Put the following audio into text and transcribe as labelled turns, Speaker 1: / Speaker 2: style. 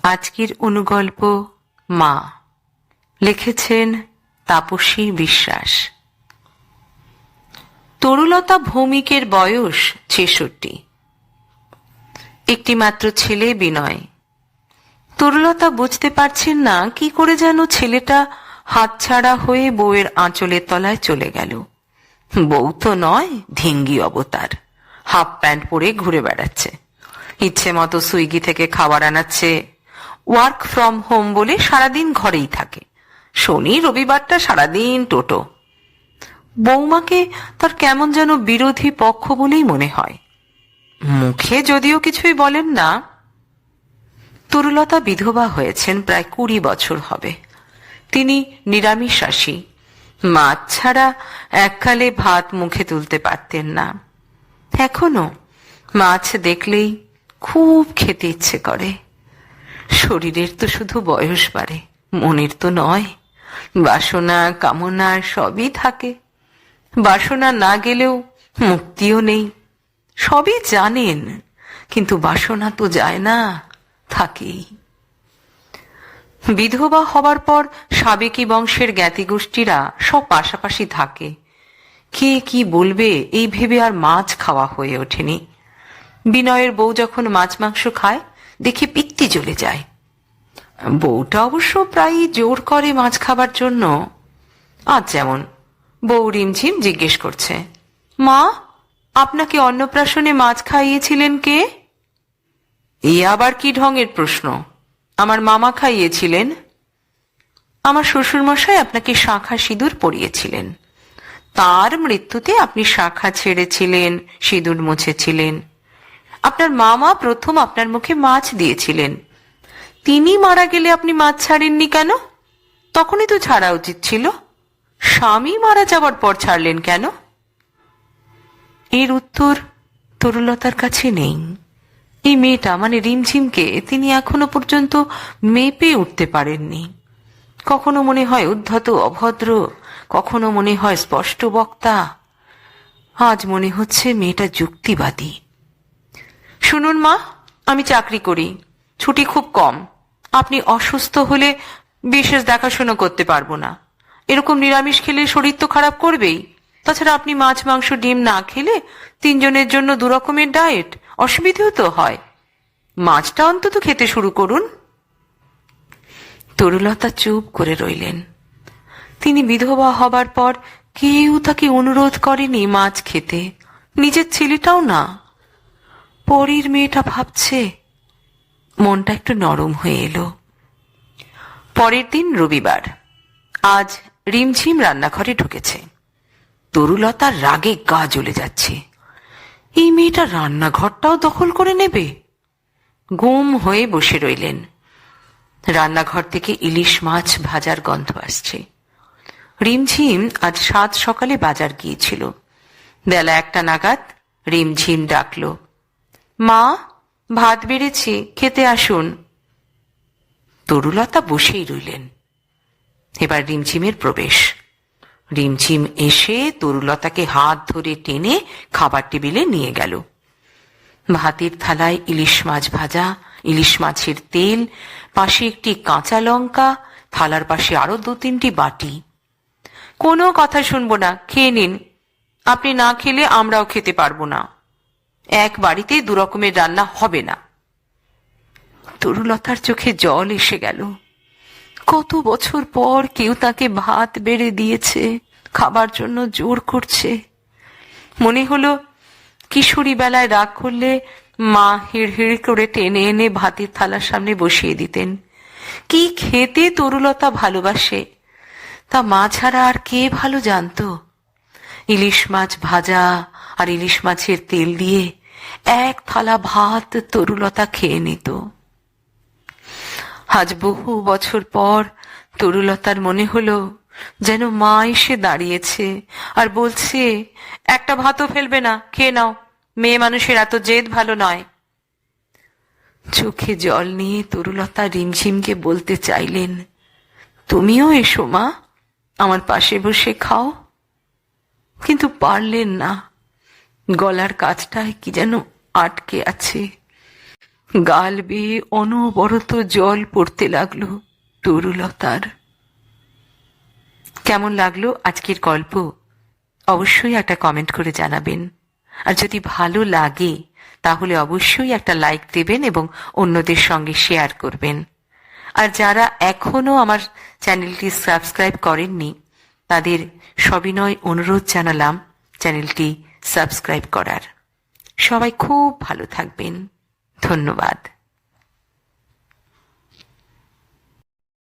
Speaker 1: আজকের অনুগল্প মা। লিখেছেন তাপসী বিশ্বাস। তরুলতা ভৌমিকের বয়স ৬৬। একটি মাত্র ছেলে বিনয়। তরুলতা বুঝতে পারছেন না কি করে যেন ছেলেটা হাতছাড়া হয়ে বউয়ের আঁচলের তলায় চলে গেল। বউ তো নয়, ধিঙ্গি অবতার। হাফ প্যান্ট পরে ঘুরে বেড়াচ্ছে, ইচ্ছে মতো সুইগি থেকে খাবার আনাচ্ছে। ওয়ার্ক ফ্রম হোম বলে সারাদিন ঘরেই থাকে। শনি রবিবারটা সারাদিন টোটো। বৌমাকে তার কেমন যেন বিরোধী পক্ষ বলেই মনে হয়। মুখে যদিও কিছুই বলেন না। তরুলতা বিধবা হয়েছেন প্রায় ২০ বছর হবে। তিনি নিরামিষাশী। মাছ ছাড়া এককালে ভাত মুখে তুলতে পারতেন না। এখনো মাছ দেখলেই খুব খেতে ইচ্ছে করে। শরীরের তো শুধু বয়স বাড়ে, মনের তো নয়। বাসনা কামনা সবই থাকে। বাসনা না গেলেও মুক্তিও নেই। সবই জানেন, কিন্তু বাসনা তো যায় না, থাকেই। বিধবা হবার পর সাবেকি বংশের জ্ঞাতি গোষ্ঠীরা সব পাশাপাশি থাকে। কে কি বলবে এই ভেবে আর মাছ খাওয়া হয়ে ওঠেনি। বিনয়ের বউ যখন মাছ মাংস খায় দেখে পিত্তি জ্বলে যায়। বউটা অবশ্য প্রায়ই জোর করে মাছ খাবার জন্য। আজ যেমন বউ রিমঝিম জিজ্ঞেস করছে, মা, আপনাকে অন্নপ্রাশনে মাছ খাইয়েছিলেন কে? এ আবার কি ঢঙের প্রশ্ন? আমার মামা খাইয়েছিলেন। আমার শ্বশুরমশাই আপনাকে শাঁখা সিঁদুর পরিয়েছিলেন। তার মৃত্যুতে আপনি শাঁখা ছেড়েছিলেন, সিঁদুর মুছেছিলেন। আপনার মামা প্রথম আপনার মুখে মাছ দিয়েছিলেন। তিনি মারা গেলে আপনি মাছ ছাড়েননি কেন? তখনই তো ছাড়া উচিত ছিল। স্বামী মারা যাওয়ার পর ছাড়লেন কেন? এর উত্তর তরুলতার কাছে নেই। এই মেয়েটা মানে রিমঝিমকে তিনি এখনো পর্যন্ত মেপে উঠতে পারেননি। কখনো মনে হয় উদ্ধত অভদ্র, কখনো মনে হয় স্পষ্ট বক্তা। আজ মনে হচ্ছে মেয়েটা যুক্তিবাদী। শুনুন মা, আমি চাকরি করি, ছুটি খুব কম। আপনি অসুস্থ হলে বিশেষ দেখাশোনা করতে পারবো না। এরকম নিরামিষ খেলে শরীর তো খারাপ করবেই। তাছাড়া আপনি মাছ মাংস ডিম না খেলে ৩ জনের জন্য ২ রকমের ডায়েট, অসুবিধেও তো হয়। মাছটা অন্তত খেতে শুরু করুন। তরুলতা চুপ করে রইলেন। তিনি বিধবা হবার পর কেউ তাকে অনুরোধ করেনি মাছ খেতে, নিজের ছেলেটাও না। পরের মেয়েটা ভাবছে। মনটা একটু নরম হয়ে এলো। পরের দিন রবিবার। আজ রিমঝিম রান্নাঘরে ঢুকেছে। তরুলতার রাগে গা জ্বলে যাচ্ছে। এই মেয়েটা রান্নাঘরটাও দখল করে নেবে। গুম হয়ে বসে রইলেন। রান্নাঘর থেকে ইলিশ মাছ ভাজার গন্ধ আসছে। রিমঝিম আজ ৭ সকালে বাজার গিয়েছিল। বেলা ১টা নাগাদ রিমঝিম ডাকল, মা, ভাত বেড়েছি, খেতে আসুন। তরুলতা বসেই রইলেন। এবার রিমঝিমের প্রবেশ। রিমঝিম এসে তরুলতাকে হাত ধরে টেনে খাবার টেবিলে নিয়ে গেল। ভাতের থালায় ইলিশ মাছ ভাজা, ইলিশ মাছের তেল, পাশে একটি কাঁচা লঙ্কা, থালার পাশে আরো ২-৩টি বাটি। কোনো কথা শুনবো না, খেয়ে নিন। আপনি না খেলে আমরাও খেতে পারবো না। এক বাড়িতে ২ রকমের রান্না হবে না। তরুলতার চোখে জল এসে গেল। কত বছর পর কেউ তাকে ভাত বেড়ে দিয়েছে, খাবার জন্য জোর করছে। মনে হলো কিশোরী বেলায় রাগ করলে মা হিড়হিড় করে টেনে এনে ভাতের থালার সামনে বসিয়ে দিতেন। কি খেতে তরুলতা ভালোবাসে তা মা ছাড়া আর কে ভালো জানতো। ইলিশ মাছ ভাজা আর ইলিশ মাছের তেল দিয়ে ১ থালা ভাত তরুলতা খেয়ে নিত। আজ বহু বছর পর তরুলতার মনে হলো যেন মা এসে দাঁড়িয়েছে আর বলছে, একটা ভাতও ফেলবে না, খেয়ে নাও। মেয়ে মানুষের এত জেদ ভালো নয়। চোখে জল নিয়ে তরুলতা রিমঝিমকে বলতে চাইলেন, তুমিও এসো মা, আমার পাশে বসে খাও। কিন্তু পারলেন না। গলার কাছটায় কি যেন আটকে আছে। গাল বেয়ে অনবরত জল পড়তে লাগলো তরুলতার। কেমন লাগলো আজকের গল্প অবশ্যই একটা কমেন্ট করে জানাবেন। আর যদি ভালো লাগে তাহলে অবশ্যই একটা লাইক দেবেন এবং অন্যদের সঙ্গে শেয়ার করবেন। আর যারা এখনো আমার চ্যানেলটি সাবস্ক্রাইব করেননি তাদের সবিনয় অনুরোধ জানালাম চ্যানেলটি সাবস্ক্রাইব করার। সবাই খুব ভালো থাকবেন। ধন্যবাদ।